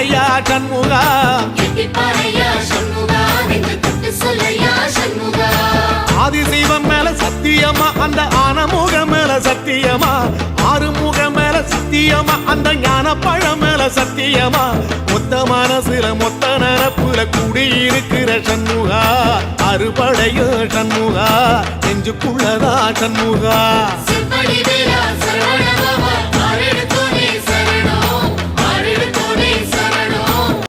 பாறையா சண்முகா ஆதிசைவம் மேல சத்தியமா அந்த ஆனமுகம் மேல சத்தியமா ஆறுமுகம் மேல சத்தியமா அந்த ஞான பழம் மேல சத்தியமா மொத்த மனசுல மொத்த நரப்புல கூடியிருக்கிற சண்முகா அறுபடையோ சண்முகா நெஞ்சுக்குள்ளதா சண்முகா